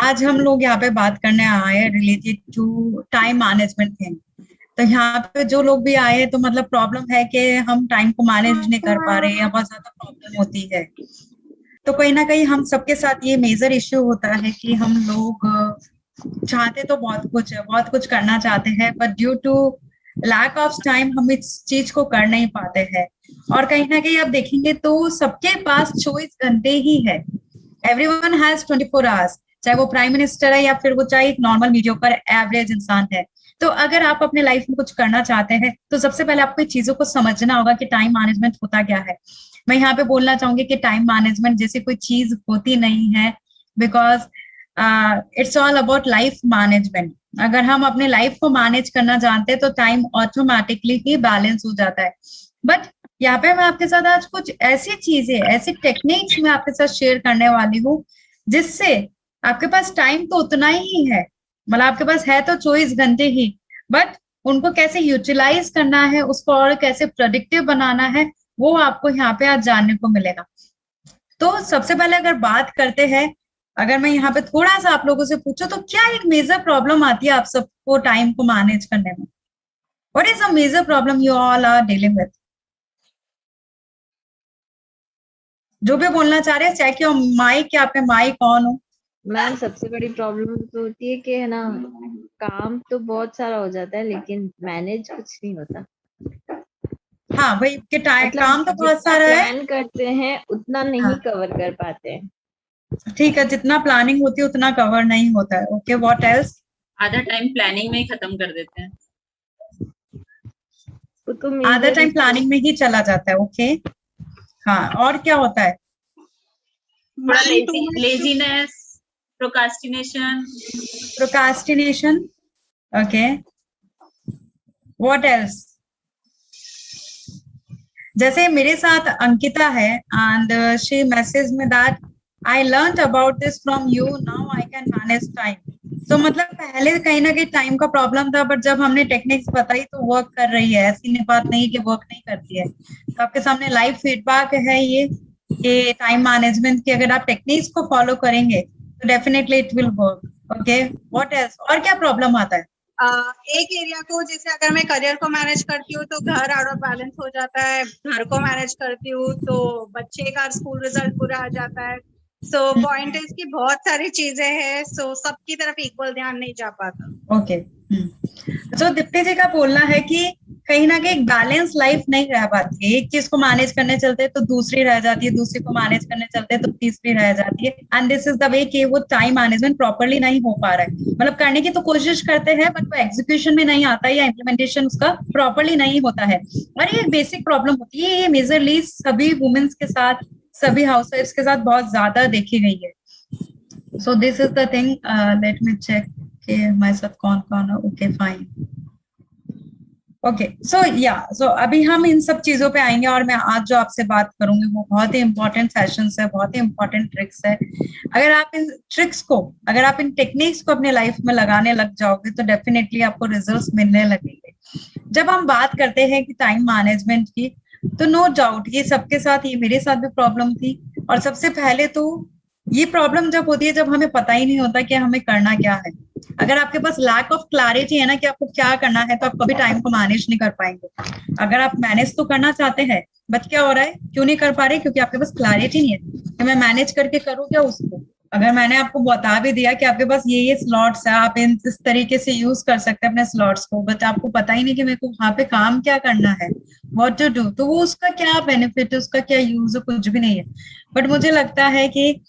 आज हम लोग यहाँ पे बात करने आए हैं related to time management thing. तो यहाँ पे जो लोग भी आए हैं तो मतलब प्रॉब्लम है कि हम टाइम को मैनेज नहीं कर पा रहे हैं या बहुत ज्यादा प्रॉब्लम होती है। तो कहीं ना कहीं हम सबके साथ ये मेजर इश्यू होता है कि हम लोग चाहते तो बहुत कुछ है, बहुत कुछ करना चाहते हैं, but due to lack of time हम इस चीज को कर नहीं पाते हैं। और कहीं ना कहीं आप देखेंगे तो सबके पास 24 घंटे ही है। एवरीवन हैज 24 आवर्स, चाहे वो प्राइम मिनिस्टर है या फिर वो चाहे एक नॉर्मल मीडियोकर एवरेज इंसान है। तो अगर आप अपने लाइफ में कुछ करना चाहते हैं तो सबसे पहले आपको चीजों को समझना होगा कि टाइम मैनेजमेंट होता क्या है। मैं यहाँ पे बोलना चाहूंगी कि टाइम मैनेजमेंट जैसी कोई चीज होती नहीं है, because it's all about life management. अगर हम अपने लाइफ को मैनेज करना जानते हैं तो टाइम ऑटोमेटिकली ही बैलेंस हो जाता है। बट यहाँ पे मैं आपके साथ आज कुछ ऐसी चीजें, ऐसी टेक्निक्स मैं आपके साथ शेयर करने वाली हूँ जिससे आपके पास टाइम तो उतना ही है, मतलब आपके पास है तो 24 घंटे ही, बट उनको कैसे यूटिलाइज करना है, उसको और कैसे प्रोडक्टिव बनाना है, वो आपको यहाँ पे आज जानने को मिलेगा। तो सबसे पहले अगर बात करते हैं, अगर मैं यहाँ पे थोड़ा सा आप लोगों से पूछूं तो क्या एक मेजर प्रॉब्लम आती है आप सबको टाइम को मैनेज करने में? What is a major problem you all are dealing with? जो भी बोलना चाह रहे हैं, चाहे कि माइक या आपके माइक ऑन हो। मैम सबसे बड़ी प्रॉब्लम तो होती है कि है ना, काम तो बहुत सारा हो जाता है लेकिन मैनेज कुछ नहीं होता। हाँ भाई, कि मतलब काम तो बहुत जितना सारा है। प्लान करते हैं उतना नहीं हाँ कवर कर पाते हैं। ठीक है, जितना प्लानिंग होती है उतना कवर नहीं होता है। Okay, what else? आधा टाइम प्लानिंग में ही खत्म कर देते हैं। वो तो आधा मेजर टाइम प्लानिंग में ही चला जाता है। ओके, हाँ, और क्या होता है? थोड़ा laziness, procrastination. Procrastination. Okay, what else? जैसे मेरे साथ अंकिता है एंड शी मैसेज में that I learn about this from you, now I can manage time. तो मतलब पहले कहीं ना कहीं टाइम का प्रॉब्लम था, बट जब हमने टेक्निक्स बताई तो वर्क कर रही है। ऐसी बात नहीं कि वर्क नहीं करती है। तो आपके सामने लाइव फीडबैक है ये कि टाइम मैनेजमेंट की अगर आप टेक्निक्स को फॉलो करेंगे तो definitely it will work. Okay, what else? और क्या प्रॉब्लम आता है? एक एरिया को, जैसे अगर मैं करियर को मैनेज करती हूँ तो घर आउट ऑफ बैलेंस हो जाता है, घर को मैनेज करती हूँ तो बच्चे का स्कूल रिजल्ट बुरा आ जाता है। सो पॉइंट इज कि बहुत सारी चीजें हैं, सो सबकी तरफ इक्वल ध्यान नहीं जा पाता। ओके, तो दीप्ति जी का बोलना है कि कहीं ना कहीं बैलेंस लाइफ नहीं रह पाती है। एक चीज को मैनेज करने चलते तो दूसरी रह जाती है, दूसरी को मैनेज करने चलते तो तीसरी रह जाती है, and this is the way कि वो टाइम मैनेजमेंट प्रॉपरली नहीं हो पा रहा है। मतलब करने की तो कोशिश करते हैं बट वो एग्जीक्यूशन में नहीं आता है या इम्प्लीमेंटेशन उसका प्रॉपरली नहीं होता है। और ये बेसिक प्रॉब्लम होती है, ये मेजरली सभी वुमेन्स के साथ, सभी हाउसवाइफ्स के साथ बहुत ज्यादा देखी गई है। So this is the thing, let me check कि हमारे साथ कौन कौन है। ओके फाइन, ओके, सो अभी हम इन सब चीजों पे आएंगे और मैं आज जो आपसे बात करूंगी वो बहुत ही इंपॉर्टेंट सेशंस है, बहुत ही इंपॉर्टेंट ट्रिक्स है। अगर आप इन ट्रिक्स को, अगर आप इन टेक्निक्स को अपने लाइफ में लगाने लग जाओगे तो डेफिनेटली आपको रिजल्ट्स मिलने लगेंगे। जब हम बात करते हैं कि टाइम मैनेजमेंट की, तो नो डाउट ये सबके साथ, ये मेरे साथ भी प्रॉब्लम थी। और सबसे पहले तो ये प्रॉब्लम जब होती है जब हमें पता ही नहीं होता कि हमें करना क्या है। अगर आपके पास लैक ऑफ क्लैरिटी है ना कि आपको क्या करना है, तो आप कभी टाइम को मैनेज नहीं कर पाएंगे। अगर आप मैनेज तो करना चाहते हैं बट क्या हो रहा है, क्यों नहीं कर पा रहे? क्योंकि आपके पास क्लैरिटी नहीं है कि मैं मैनेज करके करूँ क्या उसको। अगर मैंने आपको बता भी दिया कि आपके पास ये स्लॉट्स है, आप इन इस तरीके से यूज कर सकते हैं अपने स्लॉट्स को, बट आपको पता ही नहीं कि मेरे को वहां पे काम क्या करना है, व्हाट टू डू, तो वो उसका क्या बेनिफिट है, उसका क्या यूज है, कुछ भी नहीं है। बट मुझे लगता है कि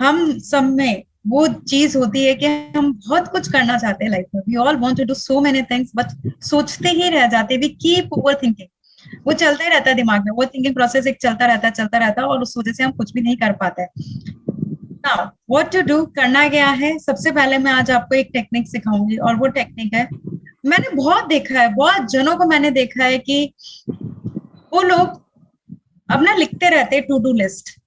हम सब में वो चीज होती है कि हम बहुत कुछ करना चाहते हैं लाइफ में, we all want to do so many things, but सोचते ही रह जाते, वी कीप ओवर थिंकिंग। वो चलता ही रहता है दिमाग में, वो थिंकिंग प्रोसेस एक चलता रहता है और उस वजह से हम कुछ भी नहीं कर पाते हैं। नाउ व्हाट टू डू, करना क्या है? सबसे पहले मैं आज आपको एक टेक्निक सिखाऊंगी और वो टेक्निक है, मैंने बहुत देखा है, बहुत जनों को मैंने देखा है कि वो लोग अपना लिखते रहते हैं टू डू लिस्ट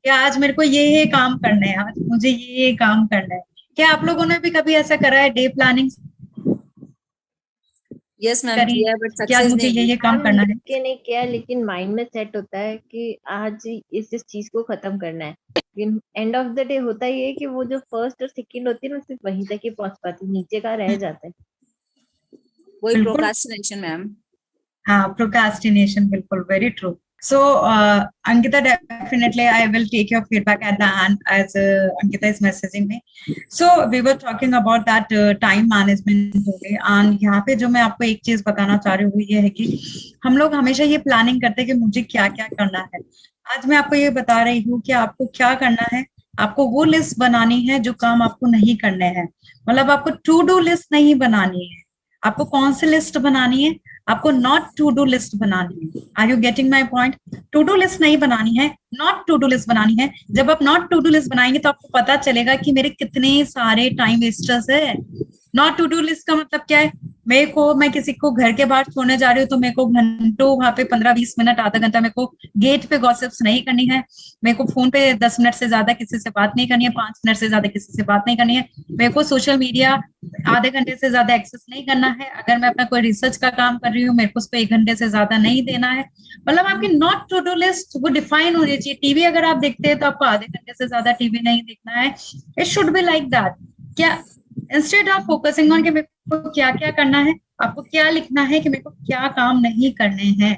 कि आज मेरे को ये काम करना है, आज मुझे ये काम करना है। क्या आप लोगों ने भी कभी ऐसा करा है डे प्लानिंग? यस मैम करी किया बट कि आज सक्सेस मुझे नहीं ये हुई। काम करना है। के नहीं किया, लेकिन माइंड में सेट होता है कि आज इस चीज को खत्म करना है, लेकिन एंड ऑफ द डे होता ये है कि वो जो फर्स्ट और सेकंड होती है ना, सिर्फ वहीं तक ही पहुंच पाती, नीचे का रह जाता है। वही बिल्कुल। Procrastination ma'am. हाँ, प्रोक्रास्टिनेशन, बिल्कुल, very true. So, Ankita, definitely I will take your feedback at the end as Ankita is messaging me. So, we were talking about that time management only. And यहाँ पे जो मैं आपको एक चीज बताना चाह रही हूँ वो ये है कि हम लोग हमेशा ये प्लानिंग करते हैं कि मुझे क्या क्या करना है. आज मैं आपको ये बता रही हूँ कि आपको क्या करना है. आपको वो लिस्ट बनानी है जो काम आपको नहीं करने हैं. मतलब आपको टू डू लिस्ट नहीं बनानी है. आपको कौन सी लिस्ट बनानी है? आपको नॉट टू डू लिस्ट बनानी है. Are you getting my point? To do list नहीं बनानी है, नॉट टू डू लिस्ट बनानी है. जब आप नॉट टू डू लिस्ट बनाएंगे तो आपको पता चलेगा कि मेरे कितने सारे टाइम वेस्टर्स है. नॉट टू डू लिस्ट का मतलब क्या है? मैं किसी को घर के बाहर छोड़ने जा रही हूँ तो मेरे को घंटों वहां पे 15-20 मिनट, आधा घंटा मेरे को गेट पे गॉसिप्स नहीं करनी है. मेरे को फोन पे 10 मिनट से ज्यादा किसी से बात नहीं करनी है, 5 मिनट से ज्यादा किसी से बात नहीं करनी है. मेरे को सोशल मीडिया आधे घंटे से ज्यादा एक्सेस नहीं करना है. अगर मैं अपना कोई रिसर्च का काम कर रही हूँ मेरे को उस पर 1 घंटे से ज्यादा नहीं देना है. मतलब आपकी नॉट टू डू लिस्ट वो डिफाइन होनी चाहिए. टीवी अगर आप देखते हैं तो आपको आधे घंटे से ज्यादा टीवी नहीं देखना है. It should be like that. क्या इंस्टेड ऑफ फोकसिंग ऑन कि मेरे को क्या क्या करना है, आपको क्या लिखना है कि मेरे को क्या काम नहीं करने हैं.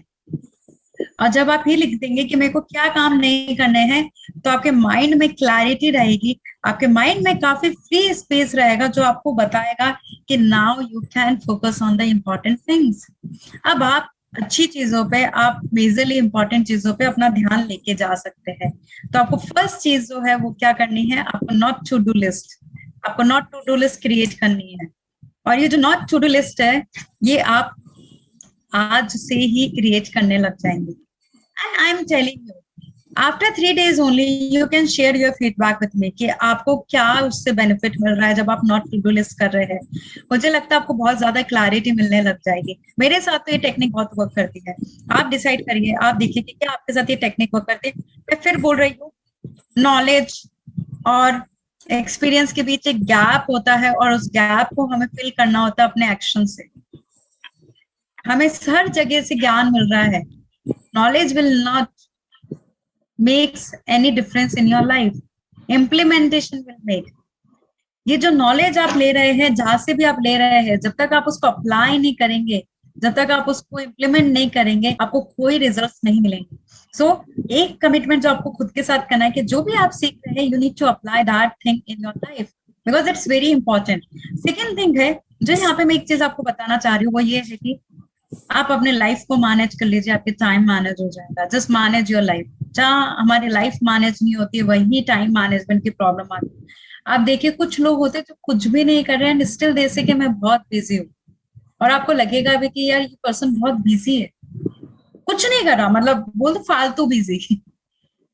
और जब आप ये लिख देंगे कि मेरे को क्या काम नहीं करने हैं तो आपके माइंड में क्लैरिटी रहेगी. आपके माइंड में काफी फ्री स्पेस रहेगा जो आपको बताएगा कि now you can focus on the important things. अब आप अच्छी चीजों पे, आप मेजरली इंपॉर्टेंट चीजों पे अपना ध्यान लेके जा सकते हैं. तो आपको फर्स्ट चीज जो है वो क्या करनी है? आपको नॉट टू डू लिस्ट, आपको not to do list create करनी है. और ये जो नॉट टू डू लिस्ट है ये आप आज से ही क्रिएट करने लग जाएंगे. And I am telling you after 3 days only you can share your feedback with me कि आपको क्या उससे बेनिफिट मिल रहा है जब आप नॉट टू डू लिस्ट कर रहे हैं. मुझे लगता है आपको बहुत ज्यादा क्लैरिटी मिलने लग जाएगी. मेरे साथ तो ये टेक्निक बहुत वर्क करती है. आप डिसाइड करिए, आप देखिए कि क्या आपके साथ ये टेक्निक वर्क करती है. मैं फिर बोल रही हूँ, नॉलेज और एक्सपीरियंस के बीच एक गैप होता है और उस गैप को हमें फिल करना होता है अपने एक्शन से. हमें हर जगह से ज्ञान मिल रहा है. Knowledge will not makes any difference in your life, implementation will make. ये जो नॉलेज आप ले रहे हैं, जहां से भी आप ले रहे हैं, जब तक आप उसको अप्लाई नहीं करेंगे, जब तक आप उसको इम्प्लीमेंट नहीं करेंगे, आपको कोई रिजल्ट्स नहीं मिलेंगे. सो एक कमिटमेंट जो आपको खुद के साथ करना है कि जो भी आप सीख रहे हैं you need to apply that thing in your life because it's very important. Second thing है जो यहाँ पे मैं एक चीज आपको बताना चाह रही हूँ वो ये है कि आप अपने लाइफ को मैनेज कर लीजिए, आपके टाइम मैनेज हो जाएगा. Just manage your life. जहाँ हमारी लाइफ मैनेज नहीं होती है वही टाइम मैनेजमेंट की प्रॉब्लम आती है. आप देखिए कुछ लोग होते हैं जो कुछ भी नहीं कर रहे हैं, स्टिल दे से कि मैं बहुत बिजी हूँ, और आपको लगेगा भी कि यार ये पर्सन बहुत बिजी है, कुछ नहीं कर रहा, मतलब बोल दो फालतू बिजी.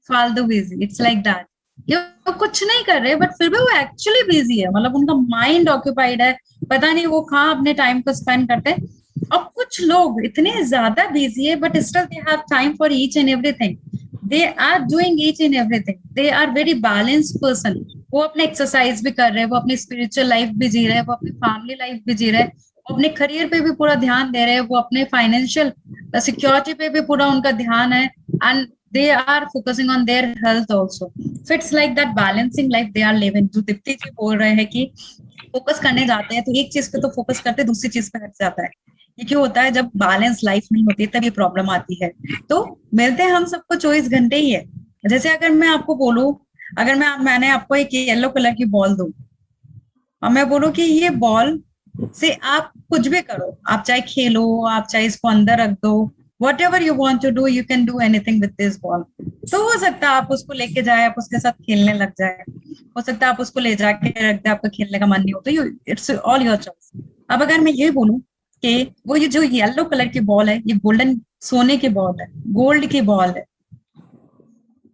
फालतू बिजी, इट्स लाइक दैट. ये कुछ नहीं कर रहे बट फिर भी वो एक्चुअली बिजी है. मतलब उनका माइंड ऑक्यूपाइड है, पता नहीं वो कहाँ अपने टाइम को स्पेंड करते हैं. और कुछ लोग इतने ज्यादा बिजी है but still they have time for each and everything. They are doing each and everything. They are very balanced person. वो अपने एक्सरसाइज भी कर रहे हैं, वो अपनी स्पिरिचुअल लाइफ भी जी रहे हैं, वो अपनी फैमिली लाइफ भी जी रहे हैं, वो अपने करियर पे भी पूरा ध्यान दे रहे हैं, वो अपने फाइनेंशियल सिक्योरिटी पे भी पूरा उनका ध्यान है. And they are focusing on their health also. So it's like that balancing life they are living. जो दीप्ति जी बोल रहे हैं कि फोकस करने जाते हैं तो एक चीज पे तो फोकस करते हैं, दूसरी चीज पे हट जाता है. ये क्यों होता है? जब बैलेंस लाइफ नहीं होती तब ये प्रॉब्लम आती है. तो मिलते हैं हम सबको 24 घंटे ही है. जैसे अगर मैं आपको बोलूं, अगर मैंने आपको एक येलो कलर की बॉल दूं और मैं बोलूं कि ये बॉल से आप कुछ भी करो, आप चाहे खेलो, आप चाहे इसको अंदर रख दो, whatever you want to do, you can do anything with this ball. तो हो सकता है आप उसको लेके जाए, आप उसके साथ खेलने लग जाए, हो सकता है आप उसको ले जाके रख दे, आपका खेलने का मन नहीं हो, तो इट्स ऑल योर चॉइस. अब अगर मैं ये बोलूं कि वो ये जो येलो कलर की बॉल है ये गोल्डन सोने की बॉल है, गोल्ड की बॉल है,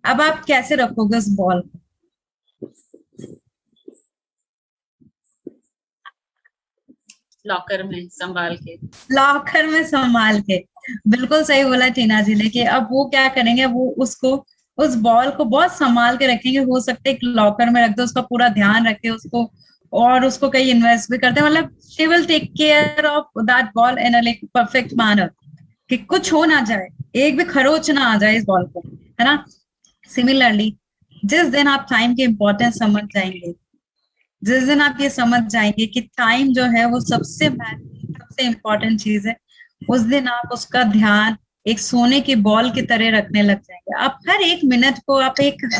अब आप कैसे रखोगे उस बॉल को? लॉकर में संभाल के. लॉकर में संभाल के. बिल्कुल सही बोला टीना जी ने कि अब वो क्या करेंगे, वो उसको उस बॉल को बहुत संभाल के रखेंगे. हो सकता है एक लॉकर में रख दो, उसका पूरा ध्यान रखे, उसको और उसको कहीं इन्वेस्ट भी करते हैं, मतलब she will take care of that ball in a like perfect manner, कि कुछ हो ना जाए, एक भी खरोच ना आ जाए इस बॉल को, है ना। सिमिलरली जिस दिन आप टाइम की इंपॉर्टेंस समझ जाएंगे, जिस दिन आप ये समझ जाएंगे कि टाइम जो है वो सबसे सबसे इम्पोर्टेंट चीज है, उस दिन आप उसका ध्यान एक सोने की बॉल की तरह रखने लग जाएंगे। आप हर एक मिनट को, आप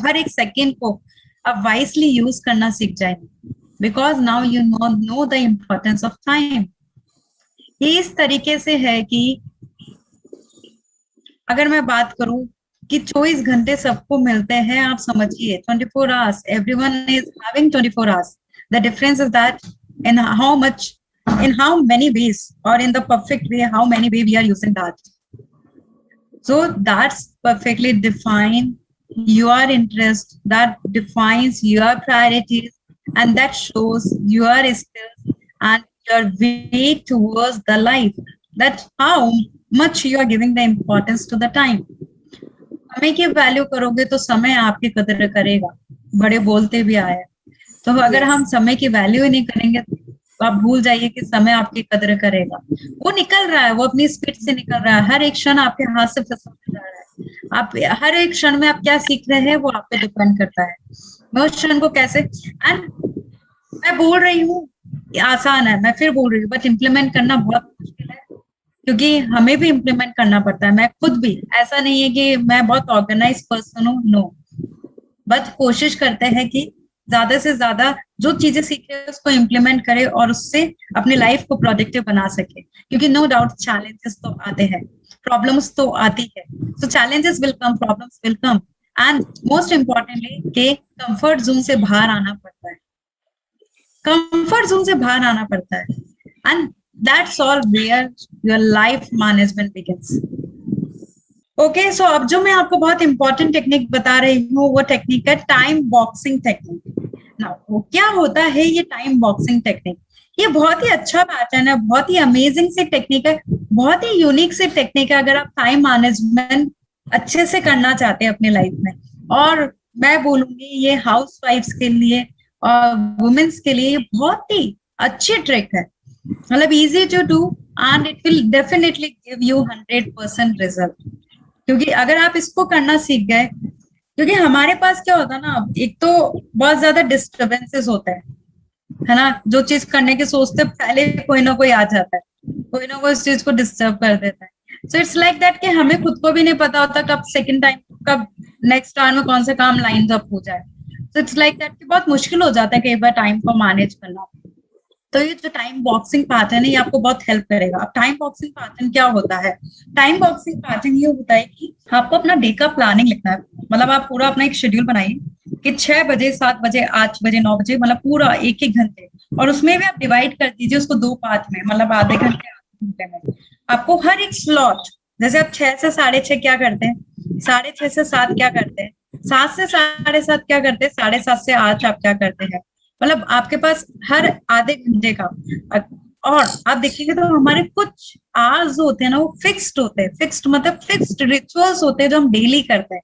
हर एक सेकेंड को आप वाइसली यूज करना सीख जाएंगे, because now you know the importance of time. ये इस तरीके से है कि अगर मैं बात करूं कि 24 घंटे सबको मिलते हैं, आप समझिए 24 hours, everyone is having 24 hours. The difference is that in how much, in how many ways, or in the perfect way, how many way we are using that. So that's perfectly define your interest, that defines your priorities, and that shows your skills and your way towards the life, that how much you are giving the importance to the time. समय की value करोगे तो समय आपकी कदर करेगा, बड़े बोलते भी आए। तो अगर हम समय की वैल्यू ही नहीं करेंगे तो आप भूल जाइए कि समय आपकी कदर करेगा। वो निकल रहा है, वो अपनी स्पीड से निकल रहा है, हर एक क्षण आपके हाथ से फिसलता जा रहा है। आप हर एक क्षण में आप क्या सीख रहे हैं वो आप पे डिपेंड करता है। मैं उस क्षण को कैसे, एंड मैं बोल रही हूँ आसान है, मैं फिर बोल रही हूँ, बट इम्प्लीमेंट करना बहुत मुश्किल है, क्योंकि हमें भी इम्प्लीमेंट करना पड़ता है। मैं खुद भी, ऐसा नहीं है कि मैं बहुत ऑर्गेनाइज पर्सन हूँ, नो, बट कोशिश करते हैं कि ज्यादा से ज्यादा जो चीजें सीखे उसको इम्प्लीमेंट करे और उससे अपनी लाइफ को प्रोडक्टिव बना सके। क्योंकि नो डाउट चैलेंजेस तो आते हैं, प्रॉब्लम्स तो आती है, so challenges will come, problems will come, and most importantly के कंफर्ट जोन से बाहर आना पड़ता है, कंफर्ट जोन से बाहर आना पड़ता है, and that's all where your life management begins. Okay, so अब जो मैं आपको बहुत इंपॉर्टेंट टेक्निक बता रही हूँ वो टेक्निक है टाइम बॉक्सिंग टेक्निक। नाउ क्या होता है ये टाइम बॉक्सिंग टेक्निक? ये बहुत ही अच्छा पैटर्न है, बहुत ही अमेजिंग सी टेक्निक है, बहुत ही यूनिक सी टेक्निक है अगर आप टाइम मैनेजमेंट अच्छे से करना चाहते हैं अपनी लाइफ में। और मैं बोलूंगी ये हाउस वाइफ्स के लिए और वुमेन्स के लिए बहुत ही अच्छी ट्रिक है, मतलब easy to do and it will definitely give you 100% result. क्योंकि अगर आप इसको करना सीख गए, क्योंकि हमारे पास क्या होता है ना, एक तो बहुत ज्यादा डिस्टर्बेंसेस होते हैं, है ना, जो चीज करने के सोचते पहले कोई ना कोई आ जाता है, कोई ना कोई उस चीज को डिस्टर्ब कर देता है। सो इट्स लाइक दैट कि हमें खुद को भी नहीं पता होता कब सेकंड टाइम, कब नेक्स्ट टाइम में कौन सा काम लाइन अप हो जाए। सो इट्स लाइक दैट कि बहुत मुश्किल हो जाता है कई बार टाइम को मैनेज करना। तो ये जो टाइम बॉक्सिंग पैटर्न है ये आपको बहुत हेल्प करेगा। अब टाइम बॉक्सिंग पैटर्न क्या होता है? टाइम बॉक्सिंग पैटर्न ये होता है कि आपको अपना डे का प्लानिंग लिखना है, मतलब आप पूरा अपना एक शेड्यूल बनाइए कि 6 बजे, 7 बजे, 8 बजे, 9 बजे, मतलब पूरा एक घंटे, और उसमें भी आप डिवाइड कर दीजिए उसको 2 पार्ट में, मतलब आधे घंटे में। आपको हर एक स्लॉट, जैसे आप 6 से 6:30 क्या करते हैं, 6:30 से 7 क्या करते हैं, 7 से 7:30 क्या करते हैं, 7:30 से 8 आप क्या करते हैं, मतलब आपके पास हर आधे घंटे का। और आप देखेंगे तो हमारे कुछ आवर्स होते हैं ना वो फिक्स्ड होते हैं, फिक्स्ड मतलब फिक्स्ड रिचुअल्स होते हैं जो हम डेली करते हैं।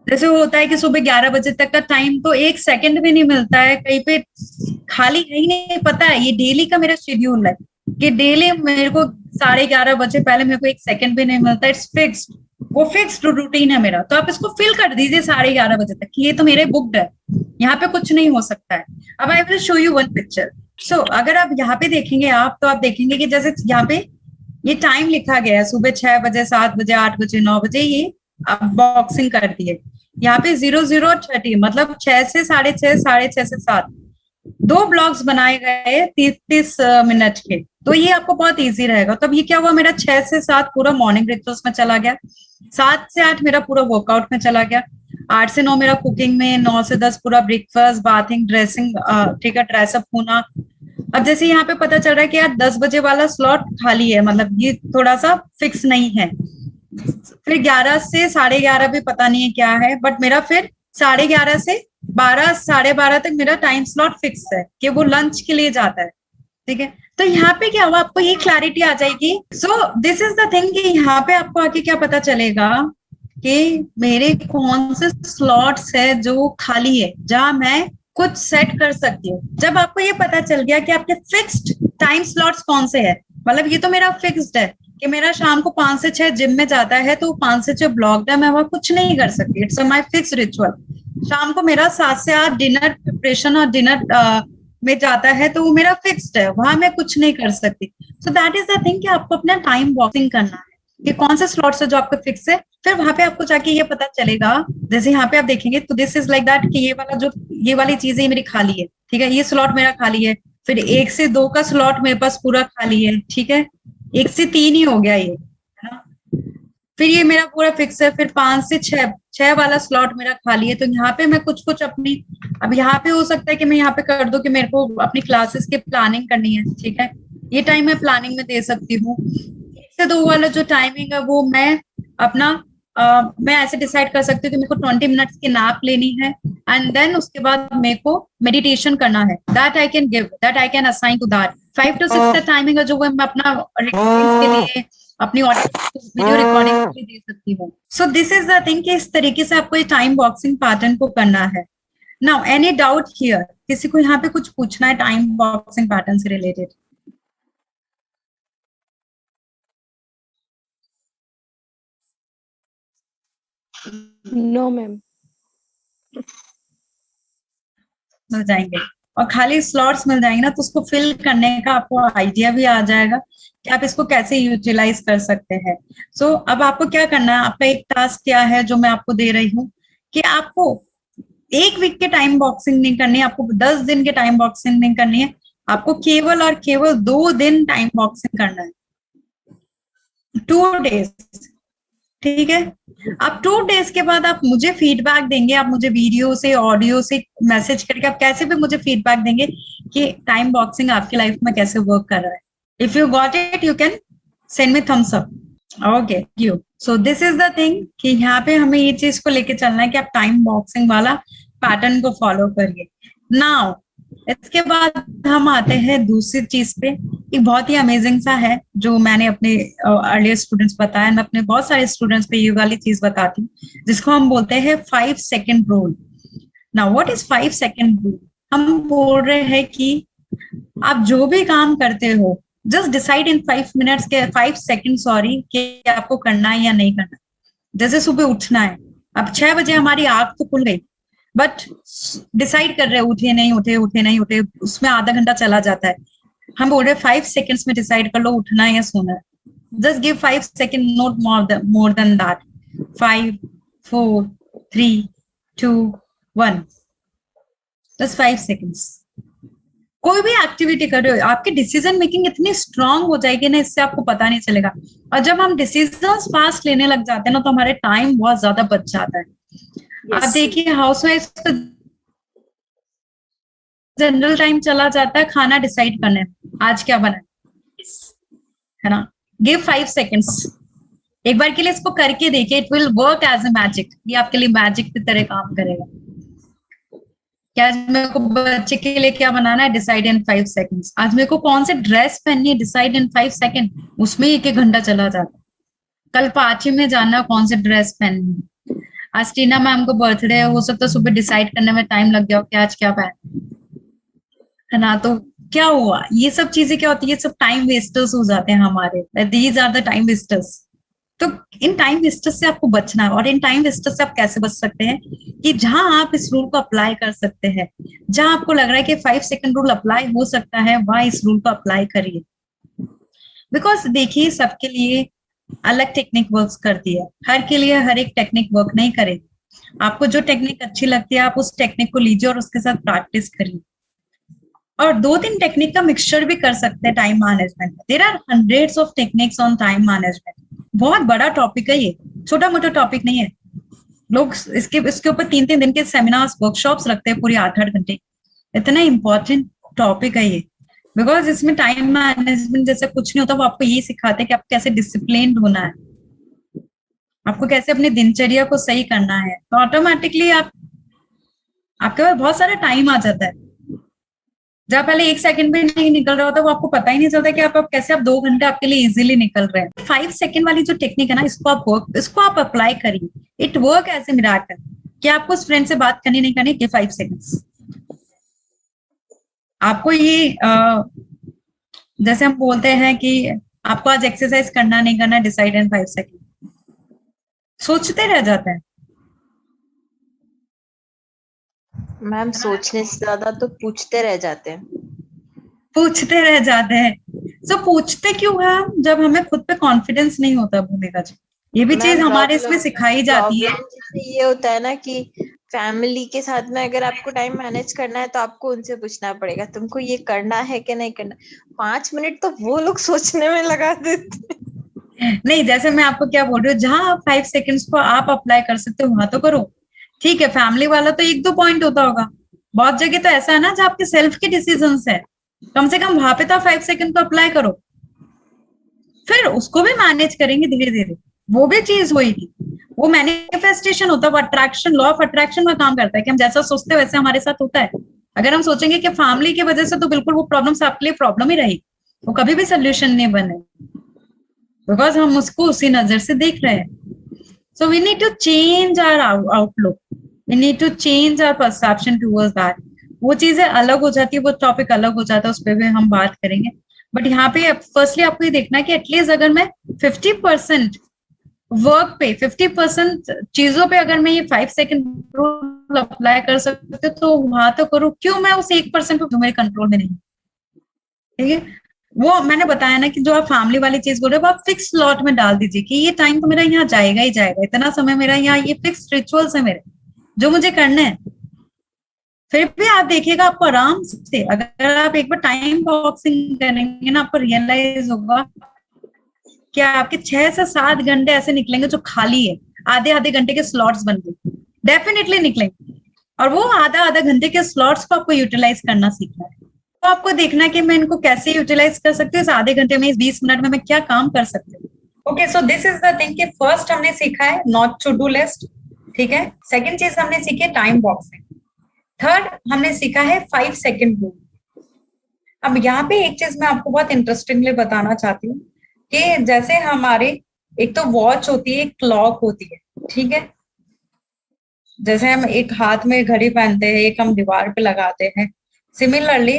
जैसे होता है कि सुबह 11 बजे तक का टाइम तो 1 सेकंड भी नहीं मिलता है, कहीं पे खाली कहीं नहीं, पता है ये डेली का मेरा शेड्यूल है कि डेली मेरे को 11:30 बजे पहले मेरे को 1 सेकंड भी नहीं मिलता, इट्स फिक्स्ड, वो फिक्स्ड रूटीन है मेरा। तो आप इसको फिल कर दीजिए 11:30 बजे तक कि ये तो मेरे बुक्ड है, यहाँ पे कुछ नहीं हो सकता है। अब I will show you one picture. So अगर आप यहाँ पे देखेंगे आप, तो आप देखेंगे कि जैसे यहाँ पे ये टाइम लिखा गया है, सुबह 6 बजे, 7 बजे, 8 बजे, 9 बजे, ये आप बॉक्सिंग कर दिए। यहाँ पे 00:30 मतलब 6 से 6:30, 6:30 से 7, 2 ब्लॉक्स बनाए गए 30 मिनट के। तो ये आपको बहुत इजी रहेगा। तो अब ये क्या हुआ, मेरा 6 से 7 पूरा मॉर्निंग रिचुअल्स में चला गया, 7 से 8 मेरा पूरा वर्कआउट में चला गया, 8 से 9 मेरा कुकिंग में, 9 से 10 पूरा ब्रेकफास्ट, बाथिंग, ड्रेसिंग, ठीक है, ड्रेसअप होना। अब जैसे यहाँ पे पता चल रहा है कि यार 10 बजे वाला स्लॉट खाली है, मतलब ये थोड़ा सा फिक्स नहीं है। फिर 11 से 11:30 भी पता नहीं है क्या है, बट मेरा फिर 11:30 से 12, 12:30 तक मेरा टाइम स्लॉट फिक्स है कि वो लंच के लिए जाता है, ठीक है। तो यहाँ पे क्या हुआ, आपको ये क्लैरिटी आ जाएगी। सो दिस इज द थिंग कि यहाँ पे आपको आके क्या पता चलेगा कि मेरे कौन से स्लॉट्स है जो खाली है, जहां मैं कुछ सेट कर सकती हो। जब आपको ये पता चल गया कि आपके फिक्स्ड टाइम स्लॉट्स कौन से है, मतलब ये तो मेरा फिक्स्ड है कि मेरा शाम को 5 से 6 जिम में जाता है, तो 5 से 6 ब्लॉक्ड है, मैं वहां कुछ नहीं कर सकती। It's my fix ritual. शाम को मेरा 7 से 8 डिनर प्रिपरेशन और डिनर में जाता है, तो वो मेरा फिक्स्ड है, वहां मैं कुछ नहीं कर सकती। So that is the thing कि आपको अपना टाइम बॉक्सिंग करना है कि कौन से स्लॉट्स है जो आपका फिक्स है। फिर वहां पे आपको जाके ये पता चलेगा, जैसे यहाँ पे आप देखेंगे तो दिस इज लाइक दैट कि ये वाली चीज है मेरी खाली है, ठीक है, ये स्लॉट मेरा खाली है। फिर 1 से 2 का स्लॉट मेरे पास पूरा खाली है, ठीक है, 1 से 3 ही हो गया ये, है ना। फिर ये मेरा पूरा फिक्स है। फिर 5 से 6 वाला स्लॉट मेरा खाली है। तो यहाँ पे मैं कुछ कुछ अपनी, अब यहाँ पे हो सकता है कि मैं यहाँ पे कर दूं कि मेरे को अपनी क्लासेस की प्लानिंग करनी है, ठीक है, ये टाइम मैं प्लानिंग में दे सकती हूँ। 1 से 2 वाला जो टाइमिंग है वो मैं अपना मैं ऐसे डिसाइड कर सकती हूँ कि मेरे को 20 मिनट्स की नैप लेनी है, एंड देन उसके बाद मेरे को मेडिटेशन करना है। That I can give, that I can assign to that. 5 to 6 का टाइमिंग है जो मैं अपना रिकॉर्डिंग्स के लिए, अपनी वीडियो रिकॉर्डिंग के लिए दे सकती हूँ। सो दिस इज द थिंग कि इस तरीके से आपको ये टाइम बॉक्सिंग पैटर्न को करना है। नाउ एनी डाउट हियर, किसी को यहाँ पे कुछ पूछना है टाइम बॉक्सिंग पैटर्न से रिलेटेड? No ma'am. मिल जाएंगे, और खाली स्लॉट्स मिल जाएंगे ना, तो उसको फिल करने का आपको आइडिया भी आ जाएगा कि आप इसको कैसे यूटिलाइज कर सकते हैं। सो अब आपको क्या करना है, आपका एक टास्क क्या है जो मैं आपको दे रही हूँ कि आपको 1 वीक के टाइम बॉक्सिंग नहीं करनी है, आपको 10 दिन के टाइम बॉक्सिंग नहीं करनी है, आपको केवल और केवल 2 दिन टाइम बॉक्सिंग करना है, 2 डेज, ठीक है। अब 2 डेज के बाद आप मुझे फीडबैक देंगे, आप मुझे वीडियो से, ऑडियो से, मैसेज करके, आप कैसे भी मुझे फीडबैक देंगे कि टाइम बॉक्सिंग आपकी लाइफ में कैसे वर्क कर रहा है। If you got it you can send me thumbs up. Okay you. So this is the thing कि यहाँ पे हमें ये चीज को लेके चलना है कि आप टाइम बॉक्सिंग वाला पैटर्न को फॉलो करिए। नाउ इसके बाद हम आते हैं दूसरी चीज पे, एक बहुत ही अमेजिंग सा है जो मैंने अपने अर्लियर स्टूडेंट्स बताया, मैं अपने बहुत सारे स्टूडेंट्स पे ये वाली चीज बताती हूँ, जिसको हम बोलते हैं 5 second rule. Now what is 5 second rule? हम बोल रहे हैं कि आप जो भी काम करते हो, just decide in 5 second sorry, कि आपको करना है या नहीं करना। जैसे सुबह उठना है, अब 6 बजे हमारी आंख तो खुल गई, बट डिसाइड कर रहे उठे नहीं उठे, उठे नहीं उठे, उसमें आधा घंटा चला जाता है। हम बोल रहे 5 सेकंड्स में डिसाइड कर लो उठना है या सोना है। Just give 5 second, not more than that. 5 4 3 2 1, just 5 seconds. कोई भी एक्टिविटी कर रहे हो, आपकी डिसीजन मेकिंग इतनी स्ट्रांग हो जाएगी ना, इससे आपको पता नहीं चलेगा। और जब हम डिसीजंस फास्ट लेने लग जाते हैं ना, तो हमारे टाइम बहुत ज्यादा बच जाता है। आप देखिए हाउसवाइफ का जनरल टाइम चला जाता है खाना डिसाइड करने, आज क्या बना है ना। गिव 5 सेकंड्स, एक बार के लिए इसको करके देखिए, it will work as a magic. ये आपके लिए मैजिक की तरह काम करेगा। क्या आज मेरे को बच्चे के लिए क्या बनाना है, डिसाइड इन 5 सेकंड्स। आज मेरे को कौन से ड्रेस पहननी है, डिसाइड इन 5 सेकंड, उसमें 1 घंटा चला जाता है। कल पार्टी में जाना, कौन से ड्रेस पहननी है। आज टीना मैम को बर्थडे है, हो सकता है सुबह डिसाइड करने में टाइम लग गया हो कि आज क्या पहन, है ना। तो क्या हुआ, ये सब चीजें क्या होती है, ये सब टाइम वेस्टर्स हो जाते हैं हमारे। These are the time wasters. तो इन टाइम वेस्टर्स से आपको बचना है। और इन टाइम वेस्टर्स से आप कैसे बच सकते हैं कि जहां आप इस रूल को अप्लाई कर सकते हैं, जहां आपको लग रहा है कि 5 सेकंड रूल अप्लाई हो सकता है, वहां इस रूल को अप्लाई करिए। बिकॉज देखिए सबके लिए अलग टेक्निक वर्क करती है, हर के लिए हर एक टेक्निक वर्क नहीं करेगी। आपको जो टेक्निक अच्छी लगती है, आप उस टेक्निक को लीजिए और उसके साथ प्रैक्टिस करिए। और 2-3 टेक्निक का मिक्सचर भी कर सकते हैं टाइम मैनेजमेंट में। There are hundreds of techniques on time management. बहुत बड़ा टॉपिक है ये, छोटा मोटा टॉपिक नहीं है। लोग इसके ऊपर 3-3 दिन के सेमिनार्स, वर्कशॉप्स रखते हैं पूरी 8-8 घंटे। इतना इंपॉर्टेंट टॉपिक है ये, बिकॉज इसमें टाइम मैनेजमेंट जैसे कुछ नहीं होता। वो आपको ये सिखाते हैं कि आपको कैसे डिसिप्लिन होना है, आपको कैसे अपनी दिनचर्या को सही करना है। तो ऑटोमेटिकली आपके पास बहुत सारा टाइम आ जाता है। जहाँ पहले 1 सेकंड भी नहीं निकल रहा होता, वो आपको पता ही नहीं चलता कि आप कैसे 2 घंटे आपके लिए इजीली निकल रहे हैं। 5 सेकंड वाली जो टेक्निक है ना, इसको आप अप्लाई करिए। It work as a miracle. कि आपको उस फ्रेंड से बात करनी नहीं करनी, कि 5 सेकंड्स आपको ये जैसे हम बोलते हैं कि आपको आज एक्सरसाइज करना नहीं करना, डिसाइड इन 5 सेकेंड, सोचते रह जाते हैं। मैम सोचने से ज्यादा तो पूछते रह जाते हैं। पूछते रह जाते हैं। सो पूछते क्यों है हम? जब हमें खुद पे कॉन्फिडेंस नहीं होता, भूमिका जी। ये भी चीज हमारे इसमें सिखाई जाती है। ये होता है ना कि फैमिली के साथ में अगर आपको टाइम मैनेज करना है तो आपको उनसे पूछना पड़ेगा तुमको ये करना है कि नहीं करना। 5 मिनट तो वो लोग सोचने में लगा देते हैं। नहीं, जैसे मैं आपको क्या बोल रही हूँ, जहां आप 5 सेकेंड्स को आप अप्लाई कर सकते हो वहां तो करो। ठीक है, फैमिली वाला तो 1-2 पॉइंट होता होगा। बहुत जगह तो ऐसा है ना, जहाँ आपके सेल्फ के डिसीजंस है, कम से कम वहां पे तो 5 सेकेंड को अप्लाई करो, फिर उसको भी मैनेज करेंगे धीरे धीरे, वो भी चीज होगी। वो मैनिफेस्टेशन होता है, वो अट्रैक्शन, लॉ ऑफ अट्रैक्शन में काम करता है कि हम जैसा सोचते हैं वैसे हमारे साथ होता है। अगर हम सोचेंगे कि फैमिली की वजह से, तो बिल्कुल वो प्रॉब्लम आपके लिए प्रॉब्लम ही रहेगी, वो कभी भी सोल्यूशन नहीं बने, बिकॉज हम उसको उसी नजर से देख रहे हैं। So we need to change our outlook, we need to change our perception towards that. वो चीजें अलग हो जाती है, वो टॉपिक अलग हो जाता है, उस पर भी हम बात करेंगे। बट यहाँ पे फर्स्टली आपको ये देखना है कि एटलीस्ट अगर मैं 50% वर्क पे, 50% चीजों पे अगर मैं ये 5 सेकेंड रूल अप्लाई कर सकती हूँ तो वहां तो करूँ। क्यों मैं उस 1% पे जो मेरे कंट्रोल में नहीं, ठीक है। वो मैंने बताया ना कि जो आप फैमिली वाली चीज बोल रहे हो, वो आप फिक्स स्लॉट में डाल दीजिए कि ये टाइम तो मेरा यहाँ जाएगा ही जाएगा, इतना समय मेरा यहाँ, ये फिक्स रिचुअल्स है मेरे जो मुझे करने हैं। फिर भी आप देखिएगा आपको आराम से, अगर आप एक बार टाइम बॉक्सिंग करेंगे ना, आपको रियलाइज होगा कि आपके 6 से 7 घंटे ऐसे निकलेंगे जो खाली है, आधे आधे घंटे के स्लॉट्स बन गए, डेफिनेटली निकलेंगे। और वो आधा आधा घंटे के स्लॉट्स को आपको यूटिलाइज करना सीखना है। तो आपको देखना है कि मैं इनको कैसे यूटिलाइज कर सकती हूँ, इस आधे घंटे में, इस 20 मिनट में मैं क्या काम कर सकती हूँ। Okay, so this is the thing कि फर्स्ट हमने सीखा है नॉट टू डू लिस्ट, ठीक है। सेकेंड चीज हमने सीखी है टाइम बॉक्सिंग। थर्ड हमने सीखा है 5 सेकेंड रूल। अब यहाँ पे एक चीज मैं आपको बहुत इंटरेस्टिंगली बताना चाहती हूँ कि जैसे हमारे एक तो वॉच होती है, एक क्लॉक होती है, ठीक है। जैसे हम एक हाथ में घड़ी पहनते हैं, एक हम दीवार पे लगाते हैं, सिमिलरली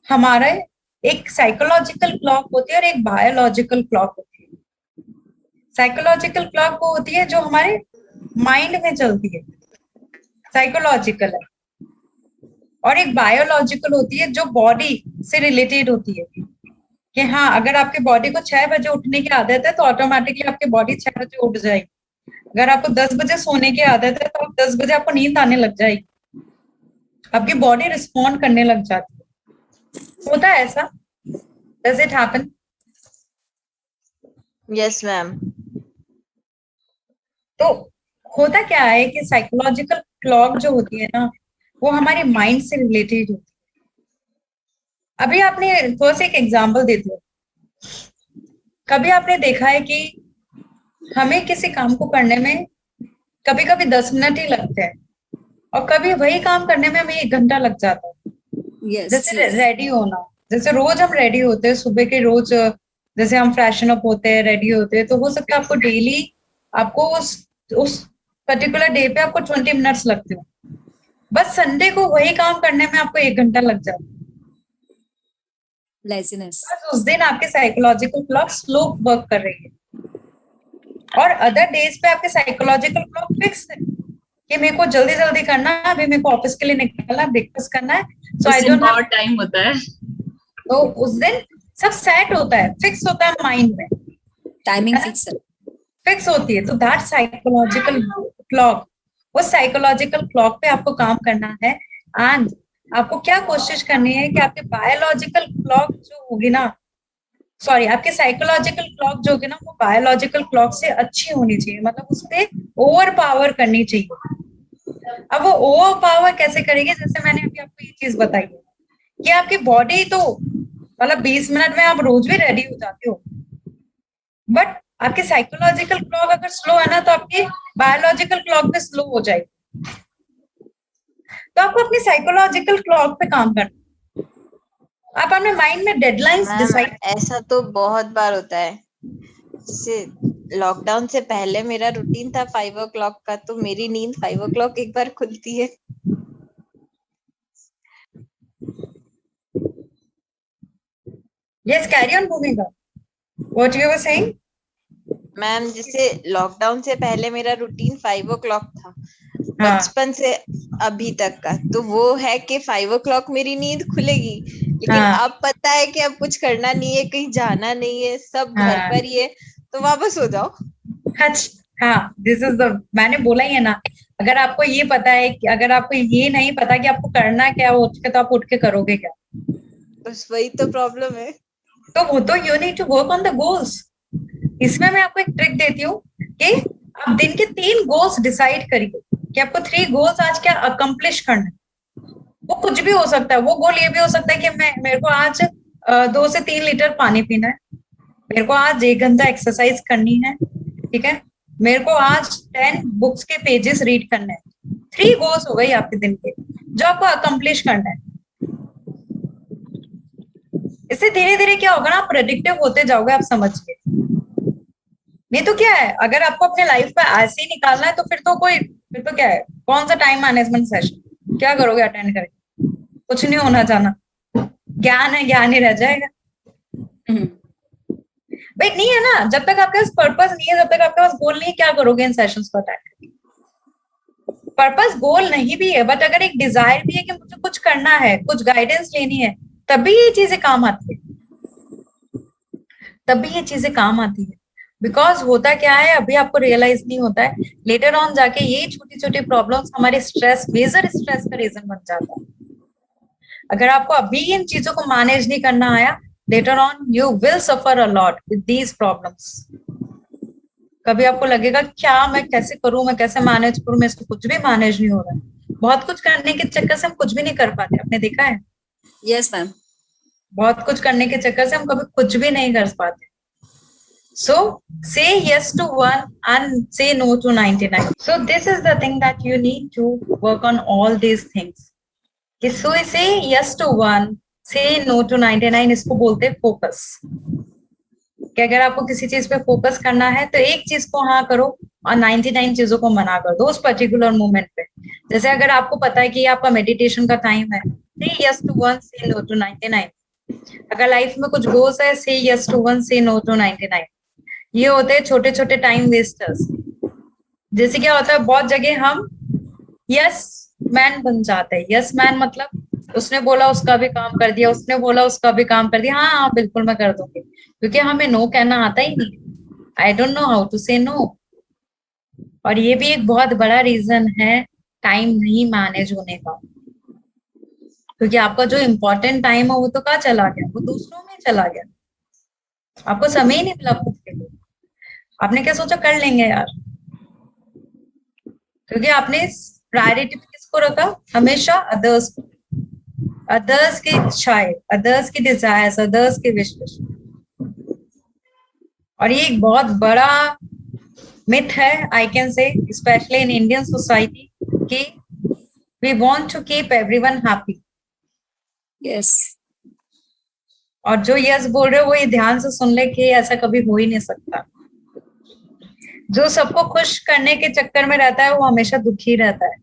हमारा एक साइकोलॉजिकल क्लॉक होती है और एक बायोलॉजिकल क्लॉक होती है। साइकोलॉजिकल क्लॉक वो होती है जो हमारे माइंड में चलती है, साइकोलॉजिकल है। और एक बायोलॉजिकल होती है जो बॉडी से रिलेटेड होती है कि हाँ, अगर आपके बॉडी को 6 बजे उठने की आदत है तो ऑटोमेटिकली आपकी बॉडी 6 बजे उठ जाएगी। अगर आपको 10 बजे सोने की आदत है तो आप 10 बजे आपको नींद आने लग जाएगी, आपकी बॉडी रिस्पॉन्ड करने लग जाती है। होता है ऐसा? Does it happen? Yes ma'am. तो होता क्या है कि साइकोलॉजिकल क्लॉक जो होती है ना, वो हमारे माइंड से रिलेटेड होती है। अभी आपने फर्स्ट एक एग्जांपल देते हो, कभी आपने देखा है कि हमें किसी काम को करने में कभी कभी 10 मिनट ही लगते हैं और कभी वही काम करने में हमें 1 घंटा लग जाता है। Yes, जैसे yes. रेडी होना, जैसे रोज हम रेडी होते हैं सुबह के, रोज जैसे हम फ्रेशन अप होते हैं, रेडी होते हैं, तो हो सकता है आपको डेली आपको उस पर्टिकुलर डे पे आपको 20 मिनट्स लगते हो, बस संडे को वही काम करने में आपको 1 घंटा लग जाता है। Laziness. बस उस दिन आपके साइकोलॉजिकल क्लॉक स्लो वर्क कर रही है और अदर डेज पे आपके साइकोलॉजिकल क्लॉक फिक्स है कि मेरे को जल्दी जल्दी करना है, अभी मेरे को ऑफिस के लिए निकलना है, ब्रेकफास्ट करना है, सो आई डोंट बहुत टाइम होता है। तो उस दिन सब सेट होता है, फिक्स होता है माइंड में, Timing fixer. फिक्स होती है। तो दैट साइकोलॉजिकल क्लॉक, उस साइकोलॉजिकल क्लॉक पे आपको काम करना है। एंड आपको क्या कोशिश करनी है कि आपके बायोलॉजिकल क्लॉक जो होगी ना, सॉरी, आपके साइकोलॉजिकल क्लॉक जो होगी ना, वो बायोलॉजिकल क्लॉक से अच्छी होनी चाहिए, मतलब उस पर ओवर पावर करनी चाहिए। अब वो ओवर पावर कैसे करेगी? जैसे मैंने अभी आपको ये चीज बताई है कि आपकी बॉडी तो मतलब 20 मिनट में आप रोज भी रेडी हो जाते हो, बट आपके साइकोलॉजिकल क्लॉक अगर स्लो है ना, तो आपकी बायोलॉजिकल क्लॉक भी स्लो हो जाएगी। तो आपको अपनी साइकोलॉजिकल क्लॉक पे काम करना, आप अपने माइंड में डेडलाइंस डिसाइड। ऐसा तो बहुत बार होता है। जैसे लॉकडाउन से पहले मेरा रूटीन था 5 o'clock का, तो मेरी नींद 5 o'clock एक बार खुलती है। Yes, carry on, Bhumika. What you were saying? Ma'am जैसे लॉकडाउन से पहले मेरा रूटीन 5 o'clock था, हाँ बचपन से अभी तक का, तो वो है कि 5 o'clock मेरी नींद खुलेगी, लेकिन हाँ अब पता है कि अब कुछ करना नहीं है, कहीं जाना नहीं है, सब घर हाँ पर ही है, तो वापस हो जाओ। हाँ, दिस इज द, मैंने बोला ही है ना, अगर आपको ये पता है कि, अगर आपको ये नहीं पता कि आपको करना क्या है उठ के, तो आप उठ के करोगे क्या? बस वही तो प्रॉब्लम है। तो वो तो you need to work on the goals. इसमें मैं आपको एक ट्रिक देती हूँ कि आप दिन के 3 गोल्स डिसाइड करिए कि आपको 3 गोल्स आज क्या अकम्प्लिश करना है। वो कुछ भी हो सकता है। वो गोल ये भी हो सकता है कि मेरे को आज 2 से 3 लीटर पानी पीना है, मेरे को आज 1 घंटा एक्सरसाइज करनी है, ठीक है, मेरे को आज 10 बुक्स के पेजेस रीड करने हैं। 3 गोल्स हो गई आपके दिन के जो आपको अकम्प्लिश करना है। इससे धीरे धीरे क्या होगा ना, आप प्रेडिक्टिव होते जाओगे, आप समझिए। नहीं तो क्या है, अगर आपको अपने लाइफ पे ऐसे ही निकालना है तो फिर तो क्या है, कौन सा टाइम मैनेजमेंट सेशन क्या करोगे अटेंड करके? कुछ नहीं होना जाना, ज्ञान है, ज्ञान ही रह जाएगा। भाई नहीं है ना, जब तक आपके पास पर्पस नहीं है, जब तक आपके पास गोल नहीं है, क्या करोगे इन सेशंस को अटेंड करके? पर्पस गोल नहीं भी है, बट अगर एक डिजायर भी है कि मुझे कुछ करना है, कुछ गाइडेंस लेनी है, तभी ये चीजें काम आती है, तभी ये चीजें काम आती है। बिकॉज होता क्या है, अभी आपको रियलाइज नहीं होता है, लेटर ऑन जाके ये छोटी छोटी प्रॉब्लम्स हमारे स्ट्रेस, मेजर स्ट्रेस का रीजन बन जाता है। अगर आपको अभी इन चीजों को मैनेज नहीं करना आया, later on you will suffer a lot with these problems. कभी आपको लगेगा क्या मैं कैसे करूं, मैं कैसे मैनेज करूं, मैं इसको कुछ भी मैनेज नहीं हो रहा है। बहुत कुछ करने के चक्कर से हम कुछ भी नहीं कर पाते, आपने देखा है? Yes, ma'am. बहुत कुछ करने के चक्कर से हम कभी कुछ भी नहीं कर पाते। So say yes to one and say no to 99. So this is the thing that you need to work on all these things. So say yes to one, say no to 99, इसको बोलते हैं focus. कि अगर आपको किसी चीज पे focus करना है तो एक चीज को हाँ करो और 99 चीजों को मना कर दो उस पर्टिकुलर मोमेंट पे। जैसे अगर आपको पता है कि आपका मेडिटेशन का टाइम है, say yes to one, say no to 99। अगर लाइफ में कुछ गोल्स है, say yes to one, say no to 99। ये होते हैं छोटे छोटे टाइम वेस्टर्स। जैसे क्या होता है, बहुत जगह हम यस मैन बन जाते हैं। यस मैन मतलब उसने बोला उसका भी काम कर दिया, उसने बोला उसका भी काम कर दिया, हाँ हाँ बिल्कुल मैं कर दूंगी, क्योंकि हमें नो कहना आता ही नहीं। I don't know how to say no. और ये भी एक बहुत बड़ा रीजन है टाइम नहीं मैनेज होने का, क्योंकि आपका जो इम्पोर्टेंट टाइम है वो तो कहाँ चला गया, वो दूसरों में चला गया। आपको समय ही नहीं मिला खुद के लिए। आपने क्या सोचा कर लेंगे यार, क्योंकि आपने प्रायोरिटी पे किसको रखा? हमेशा अदर्स को, अदर्स की इच्छाएं, अदर्स की डिजायर्स, अदर्स के विशेष। और ये एक बहुत बड़ा मिथ है, I can say, specially in Indian society, कि we want to keep everyone happy. Yes. और जो यस बोल रहे हो वो ये ध्यान से सुन ले कि ऐसा कभी हो ही नहीं सकता। जो सबको खुश करने के चक्कर में रहता है वो हमेशा दुखी रहता है।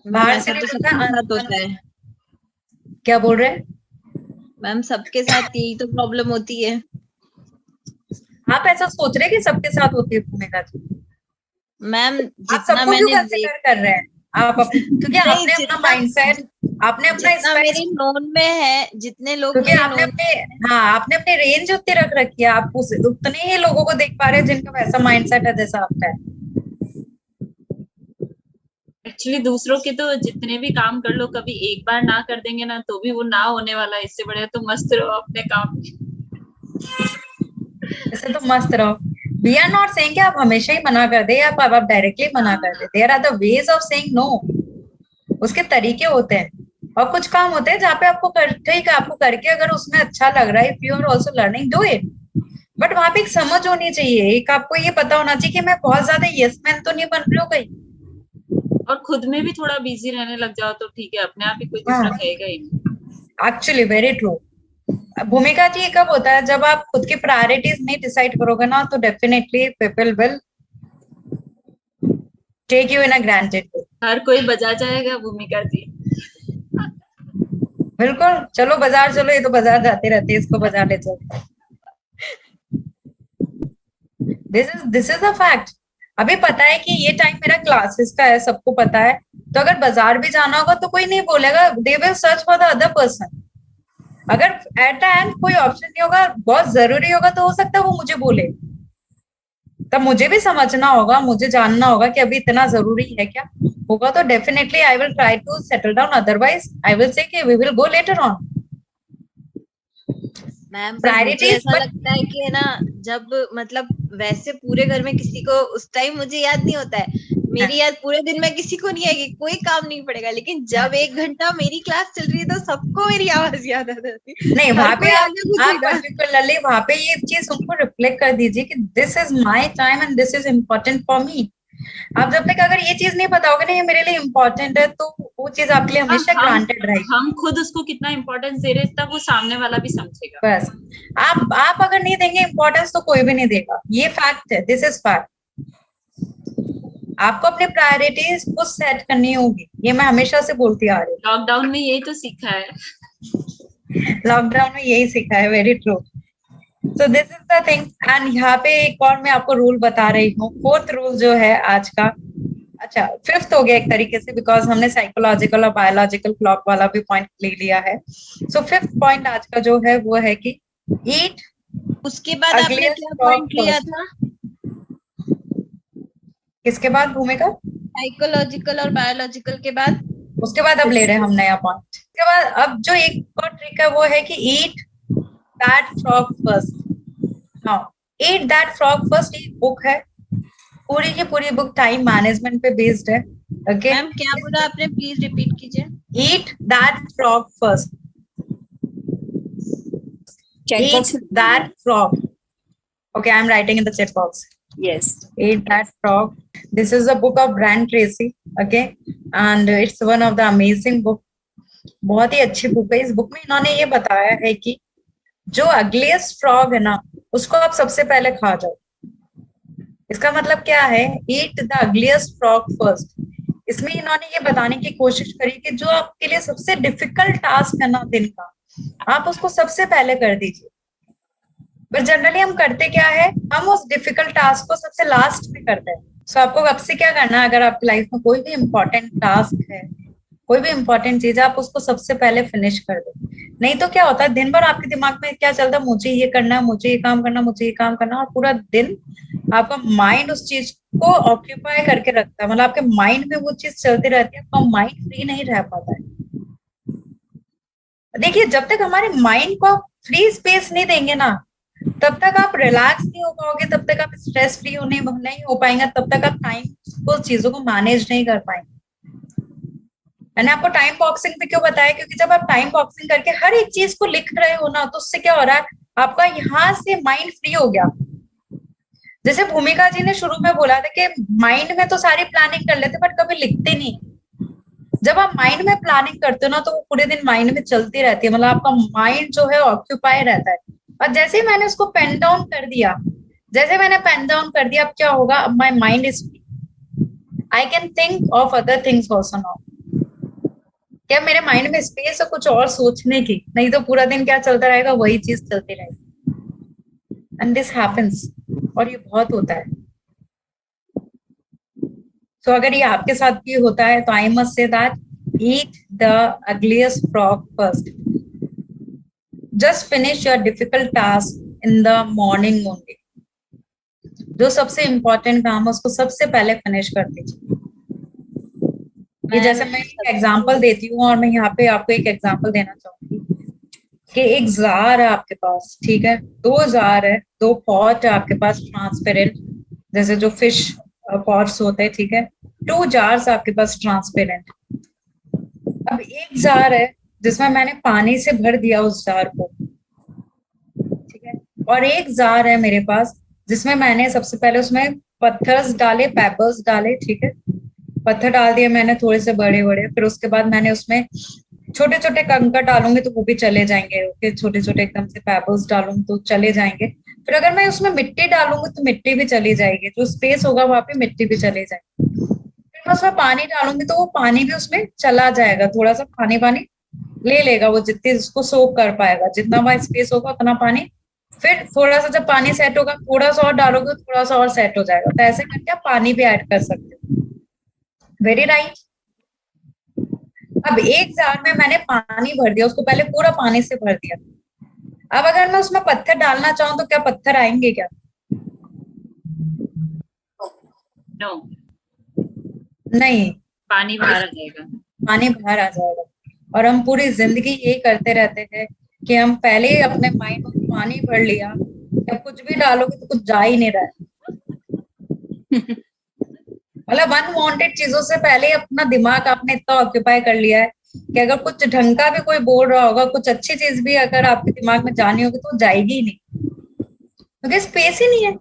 बाहर ऐसा से तो नहीं सबके पता साथ होता है क्या बोल रहे हैं मैम, सबके साथ यही तो प्रॉब्लम होती है। आप? ऐसा सोच रहे हैं कि सबके साथ होती है भूमिका जी? मैम आप जितना सबको क्यों मैंने कंसिडर कर रहे हैं? क्योंकि नहीं, आपने अपना माइंडसेट, आपने अपना जितना स्पेस, मेरे नोन में है, जितने लोग क्योंकि मेरे आपने नोन अपने, हाँ आपने अपनी रेंज उतनी रख रखी है, आप उतने ही लोगों को देख पा रहे हैं जिनका वैसा माइंडसेट है जैसा आपका है। एक्चुअली दूसरों के तो जितने भी काम कर लो, कभी एक बार ना कर देंगे ना तो भी वो ना होने वाला है। इससे बढ़िया तो मस्त रहो अपने काम में। ऐसे तो मस्त रहो। वी आर नॉट सेइंग कि आप हमेशा ही मना कर दे या आप डायरेक्टली मना कर दे। There are the ways of saying no. उसके तरीके होते हैं, और कुछ काम होते हैं जहाँ पे आपको ठीक है, आपको करके अगर उसमें अच्छा लग रहा है, if you are also learning, do it. But वहां पे एक समझ होनी चाहिए, एक आपको ये पता होना चाहिए कि मैं बहुत ज्यादा यस मैन तो नहीं बन रही हूँ कहीं। और खुद में भी थोड़ा बिजी रहने लग जाओ तो ठीक है, अपने आप ही कोई हाँ, दूसरा कहेगा ही नहीं। Actually very true. भूमिका जी, ये कब होता है? जब आप खुद की प्रायोरिटीज नहीं डिसाइड करोगे ना, तो definitely people will take you in a granted. हर कोई बजा जाएगा भूमिका जी। बिल्कुल, चलो बाजार चलो, ये तो बाजार जाते रहते हैं, इसको बाजार ले चलो। This is a fact. अभी पता है कि ये टाइम मेरा क्लासेस का है, सबको पता है, तो अगर बाजार भी जाना होगा तो कोई नहीं बोलेगा, they will search for the other person. अगर एट द एंड कोई ऑप्शन नहीं होगा, बहुत जरूरी होगा, तो हो सकता है वो मुझे बोले, तब मुझे भी समझना होगा, मुझे जानना होगा कि अभी इतना जरूरी है क्या। होगा तो definitely I will try to settle down, otherwise I will say कि we will go later on. Ma'am पर मुझे प्रायोरिटीज ऐसा लगता है कि है ना, जब मतलब वैसे पूरे घर में किसी को उस टाइम मुझे याद नहीं होता है, मेरी याद पूरे दिन में किसी को नहीं आएगी, कोई काम नहीं पड़ेगा, लेकिन जब 1 घंटा मेरी क्लास चल रही है तो सबको मेरी आवाज याद आ जाती है। नहीं, हर वहां पे कोई आप आगे पूछेगा। पर्टिकुलरली वहां पे ये चीज उनको रिफ्लेक्ट कर दीजिए कि this is my time and this is important for me. आप जब तक अगर ये चीज नहीं पता होगा ना ये मेरे लिए इम्पोर्टेंट है, तो वो चीज आपके लिए हमेशा ग्रांटेड रहेगी। हम खुद उसको कितना इम्पोर्टेंस दे रहे हैं, तब वो सामने वाला भी समझेगा। बस आप अगर नहीं देंगे इम्पोर्टेंस तो कोई भी नहीं देगा, ये फैक्ट है, दिस इज फैक्ट। आपको अपने प्रायोरिटीज खुद सेट करनी होगी, ये मैं हमेशा से बोलती आ रही हूँ। लॉकडाउन में यही तो सीखा है। लॉकडाउन में यही सीखा है, very true. So this is the thing. And यहाँ पे एक और मैं आपको रूल बता रही हूँ, फोर्थ रूल जो है आज का, अच्छा फिफ्थ हो गया एक तरीके से, बिकॉज हमने साइकोलॉजिकल और बायोलॉजिकल क्लॉक वाला भी पॉइंट ले लिया है। सो फिफ्थ पॉइंट आज का जो है वो है कि ईट उसके बाद आपने क्या पॉइंट लिया था? किसके बाद भूमिका? साइकोलॉजिकल और बायोलॉजिकल के बाद? उसके बाद अब ले रहे हैं हम नया पॉइंट। उसके बाद अब जो एक और ट्रिक है वो है कि ईट दैट फ्रॉग फर्स्ट। हाँ, ईट दैट फ्रॉग फर्स्ट एक बुक है, पूरी की पूरी बुक टाइम मैनेजमेंट पे बेस्ड है। ओके मैम क्या बोला आपने, प्लीज रिपीट कीजिए। Eat that frog first, Chat eat box. that frog. Okay, I'm writing in the chat box. Yes. Eat that frog. This is a book of Brian Tracy. Okay, and it's one of the amazing book. बहुत ही अच्छी book है। इस book में इन्होंने ये बताया है कि जो अगलीस्ट फ्रॉग है ना उसको आप सबसे पहले खा जाओ। इसका मतलब क्या है? Eat the ugliest frog first. इसमें इन्होंने ये बताने की कोशिश करी कि जो आपके लिए सबसे डिफिकल्ट टास्क है ना दिन का, आप उसको सबसे पहले कर दीजिए। पर जनरली हम करते क्या है, हम उस डिफिकल्ट टास्क को सबसे लास्ट में करते हैं। सो आपको अब से क्या करना है, अगर आपकी लाइफ में कोई भी इम्पोर्टेंट टास्क है, कोई भी इम्पोर्टेंट चीज है, आप उसको सबसे पहले फिनिश कर दो। नहीं तो क्या होता है, दिन भर आपके दिमाग में क्या चलता है, मुझे ये करना है, मुझे ये काम करना, मुझे ये काम करना, और पूरा दिन आपका माइंड उस चीज को ऑक्यूपाई करके रखता है, मतलब आपके माइंड में वो चीज चलती रहती है, आपका माइंड फ्री नहीं रह पाता है। देखिए, जब तक हमारे माइंड को आप फ्री स्पेस नहीं देंगे ना, तब तक आप रिलैक्स नहीं हो पाओगे, तब तक आप स्ट्रेस फ्री नहीं हो पाएंगे, तब तक आप टाइम को चीजों को मैनेज नहीं कर पाएंगे। मैंने आपको टाइम बॉक्सिंग पे क्यों बताया, क्योंकि जब आप टाइम बॉक्सिंग करके हर एक चीज को लिख रहे हो ना, तो उससे क्या हो रहा है, आपका यहाँ से माइंड फ्री हो गया। जैसे भूमिका जी ने शुरू में बोला था कि माइंड में तो सारी प्लानिंग कर लेते बट कभी लिखते नहीं। जब आप माइंड में प्लानिंग करते हो ना, तो वो पूरे दिन माइंड में चलती रहती है, मतलब आपका माइंड जो है ऑक्यूपाई रहता है। और जैसे ही मैंने उसको पेन डाउन कर दिया, अब क्या होगा, अब my mind is free, I can think of other things also now. क्या मेरे माइंड में स्पेस है कुछ और सोचने की? नहीं तो पूरा दिन क्या चलता रहेगा, वही चीज चलती रहेगी। एंड दिस हैपेंस, और ये बहुत होता है। तो अगर ये आपके साथ भी होता है तो I must say that eat the ugliest frog first, just finish your difficult task in the morning only. जो सबसे इम्पोर्टेंट काम है उसको सबसे पहले फिनिश कर दीजिए। ये जैसे मैं एग्जांपल देती हूँ, और मैं यहाँ पे आपको एक एग्जांपल देना चाहूंगी कि एक जार है आपके पास, ठीक है, 2 जार है, 2 पॉट है आपके पास ट्रांसपेरेंट, जैसे जो फिश पॉट्स होते हैं, ठीक है, 2 जार्स आपके पास ट्रांसपेरेंट। अब एक जार है जिसमें मैंने पानी से भर दिया उस जार को, ठीक है, और एक जार है मेरे पास जिसमें मैंने सबसे पहले उसमें पत्थर्स डाले, पेबल्स डाले, ठीक है, पत्थर डाल दिए मैंने थोड़े से बड़े बड़े, फिर उसके बाद मैंने उसमें छोटे छोटे कंकड़ डालूंगी तो वो भी चले जाएंगे, ओके, छोटे छोटे एकदम से पेबल्स डालूंगी तो चले जाएंगे। फिर अगर मैं उसमें मिट्टी डालूंगी तो मिट्टी भी चली जाएगी, जो स्पेस होगा वहां पे मिट्टी भी चली जाएगी। फिर मैं उसमें पानी डालूंगी तो वो पानी भी उसमें चला जाएगा, थोड़ा सा पानी पानी ले लेगा वो, जितनी उसको सोक कर पाएगा, जितना वहां स्पेस होगा उतना पानी। फिर थोड़ा सा जब पानी सेट होगा, थोड़ा सा और डालोगे, थोड़ा सा और सेट हो जाएगा। तो ऐसे करके आप पानी भी ऐड कर सकते हो। Very right. अब एक जार में मैंने पानी भर दिया, उसको पहले पूरा पानी से भर दिया। अब अगर मैं उसमें पत्थर डालना चाहूँ तो क्या पत्थर आएंगे क्या? नो, नहीं, पानी बाहर आ जाएगा। पानी बाहर आ जाएगा। और हम पूरी जिंदगी यही करते रहते हैं कि हम पहले ही अपने माइंड में पानी भर लिया, जब कुछ भी डालोगे तो कुछ जा ही नहीं रहा है। मतलब अनवांटेड चीजों से पहले ही अपना दिमाग आपने इतना ऑक्यूपाई कर लिया है कि अगर कुछ ढंग का भी कोई बोल रहा होगा, कुछ अच्छी चीज भी अगर आपके दिमाग में जानी होगी तो जाएगी ही नहीं, क्योंकि स्पेस ही नहीं है।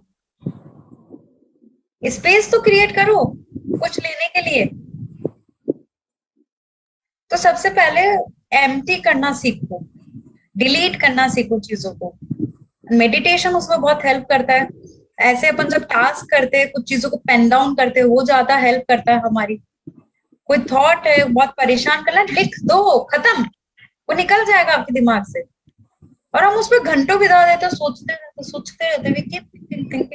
स्पेस तो क्रिएट करो कुछ लेने के लिए। तो सबसे पहले एम्प्टी करना सीखो, डिलीट करना सीखो चीजों को। मेडिटेशन उसमें बहुत हेल्प करता है। ऐसे अपन जब टास्क करते हैं, कुछ चीजों को पेन डाउन करते हैं, वो ज्यादा हेल्प करता है हमारी। कोई थॉट है बहुत परेशान कर रहा है, लिख दो, खत्म, वो निकल जाएगा आपके दिमाग से। और हम उसमें घंटों बिता देते हैं, सोचते रहते हैं, कीप थिंकिंग,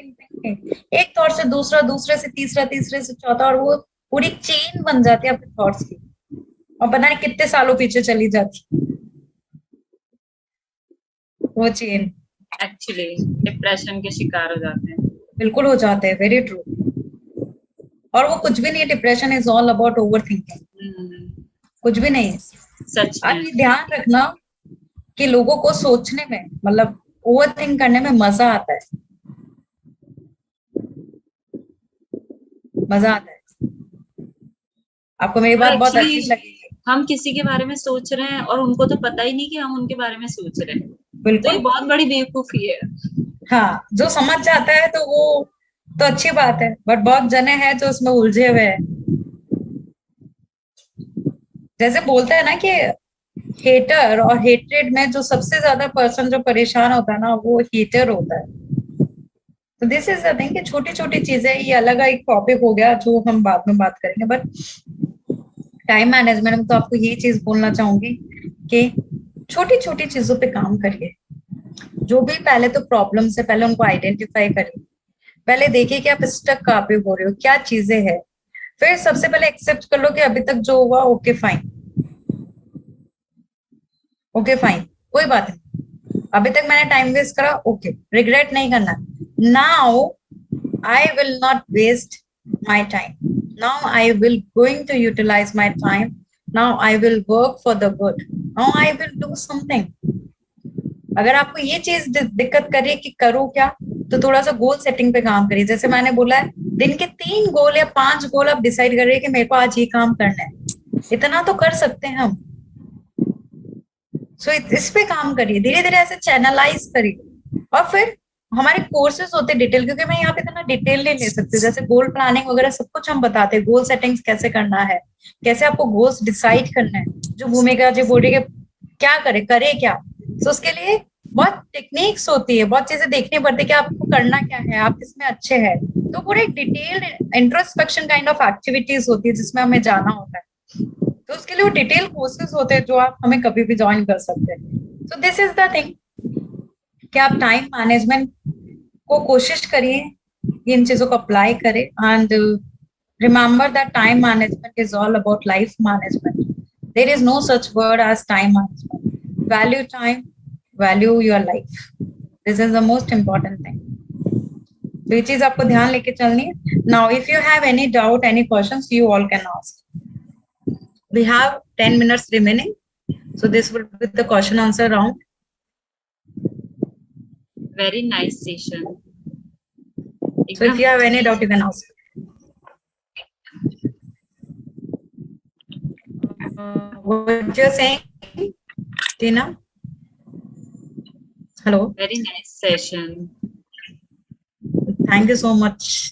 एक थॉट से दूसरा, दूसरे से तीसरा, तीसरे से चौथा, और वो पूरी चेन बन जाती है आपके थॉट्स की, और पता नहीं कितने सालों पीछे चली जाती वो चेन। एक्चुअली डिप्रेशन के शिकार हो जाते हैं। बिल्कुल हो जाते हैं, वेरी ट्रू। और वो कुछ भी नहीं है, depression is all about over thinking, कुछ भी नहीं है। सच आप में। ये ध्यान रखना कि लोगों को सोचने में, मतलब ओवर थिंक करने में मजा आता है, मजा आता है। आपको मेरी बात बहुत Actually, अजीब लगेगी। हम किसी के बारे में सोच रहे हैं और उनको तो पता ही नहीं कि हम उनके बारे में सोच रहे हैं। तो बिल्कुल। ये बहुत बड़ी बेवकूफी है। हाँ, जो समझ जाता है तो वो तो अच्छी बात है, बट बहुत जने हैं जो उसमें उलझे हुए हैं। जैसे बोलते हैं ना कि हेटर और हेट्रेड में जो सबसे ज्यादा पर्सन जो परेशान होता है ना, वो हेटर होता है। तो दिस इज द थिंग कि छोटी छोटी चीजें, ये अलग एक टॉपिक हो गया जो हम बाद में बात करेंगे। बट टाइम मैनेजमेंट में तो आपको यही चीज बोलना चाहूंगी कि छोटी छोटी चीजों पे काम करिए। जो भी पहले तो प्रॉब्लम से पहले उनको आइडेंटिफाई करिए, पहले देखिए कि आप स्टक कहाँ पे हो रहे हो, क्या चीजें हैं। फिर सबसे पहले एक्सेप्ट कर लो कि अभी तक जो हुआ ओके फाइन, ओके फाइन, कोई बात नहीं, अभी तक मैंने टाइम वेस्ट करा, ओके, रिग्रेट नहीं करना। Now I will not waste my time, now I will going to utilize my time, now I will work for the good, now I will do something. अगर आपको ये चीज दिक्कत कर रही है कि करो क्या, तो थोड़ा सा गोल सेटिंग पे काम करिए। जैसे मैंने बोला है, दिन के 3 गोल या 5 गोल आप डिसाइड कर रहे हैं कि मेरे को आज ये काम करना है, इतना तो कर सकते हैं हम। सो इस पे काम करिए, धीरे धीरे ऐसे चैनलाइज करिए। और फिर हमारे कोर्सेज होते हैं डिटेल, क्योंकि मैं यहाँ पे इतना डिटेल नहीं ले सकती। जैसे गोल प्लानिंग वगैरह सब कुछ हम बताते हैं, गोल सेटिंग्स कैसे करना है, कैसे आपको गोल्स डिसाइड करना है। जो भूमिका जो बोलेगा क्या करे क्या, तो उसके लिए बहुत टेक्निक्स होती है, बहुत चीजें देखनी पड़ती है कि आपको करना क्या है, आप किसमें अच्छे हैं। तो पूरे एक detailed introspection kind of activities होती है जिसमें हमें जाना होता है। तो उसके लिए वो डिटेल कोर्सेज होते हैं जो आप हमें कभी भी ज्वाइन कर सकते हैं। सो दिस इज द थिंग कि आप टाइम मैनेजमेंट को कोशिश करिए, इन चीजों को अप्लाई करें। And remember that time management is all about life management. There is no such word as time management. Value time, value your life, this is the most important thing. तो ये चीज आपको ध्यान लेके चलनी है। Now if you have any doubt, any questions, you all can ask. We have 10 minutes remaining, so this will be the question answer round. Very nice session. So if you have any doubt, you can ask. What you're saying, Tina? Hello. Very nice session. Thank you so much.